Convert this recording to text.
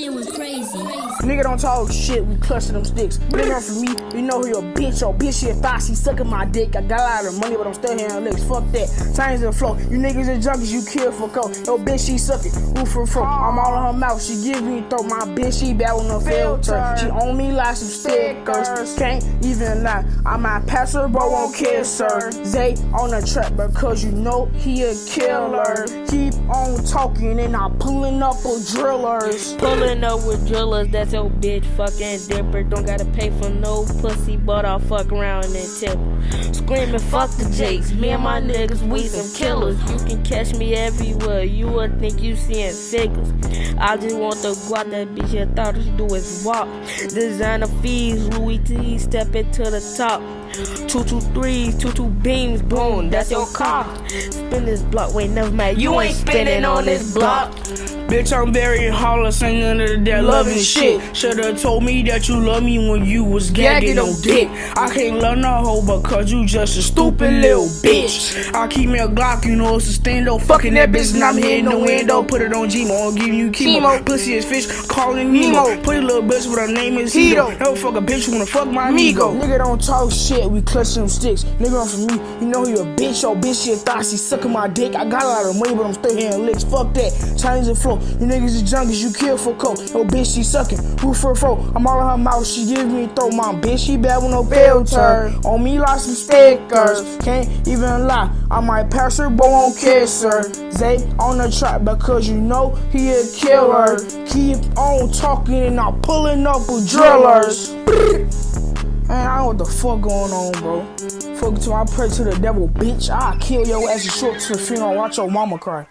shit was crazy. Nigga don't talk shit, we clutching them sticks. Nigga for me, you know who your bitch. Your bitch, she a thought, she sucking my dick. I got a lot of money, but I'm still hearing licks. Fuck that, change the flow. You niggas and junkies, you kill for coke. Your bitch, she sucking, who for fro. I'm all in her mouth, she give me throat. My bitch, she bad with no filter. She on me like some stickers. Can't even lie, I might pass her, but won't kiss her. Zay on the track because you know he a killer. Keep on talking and I'm pulling up with drillers. Pulling up with drillers, that's your bitch fucking dipper. Don't gotta pay for no pussy, but I'll fuck around and tip. Screaming, fuck the jakes. Me and my niggas, we some killers. You can catch me everywhere, you would think you seeing figures. I just want to go out that bitch, and thought she do is walk. Designer fees, Louis T, step into the top. 223s, 22 beams, boom, that's your car. Spin this block, wait, never mind, you ain't spinning on this block. Bitch, I'm very hollow, ain't none of that loving shit. Shoulda told me that you love me when you was gagging on dick. I can't love no hoe because you just a stupid little bitch. I keep me a Glock, you know it's a stando. Fucking that bitch and I'm hitting the window. Put it on Gmo, I'm giving you chemo. Pussy is fish, calling Nemo. Put a little bitch, but her name is Hito. Never fuck a bitch, wanna fuck my amigo. Nigga don't talk shit, we clutching them sticks. Nigga on for me, you know you a bitch. Your bitch, she a thought, she sucking my dick. I got a lot of money, but I'm still hearing licks. Fuck that, change the flow. You niggas is junkies, you kill for coke. Your bitch, she sucking, who for fro. I'm all in her mouth, she give me throat. My bitch, she bad with no filter. On me like some stickers. Can't even lie, I might pass her, but won't kiss her. Zay on the track because you know he a killer. Keep on talking and I'm pulling up with drillers. Man, I don't know what the fuck going on, bro. Fuck to I pray to the devil, bitch. I'll kill your ass and short to the funeral, watch your mama cry.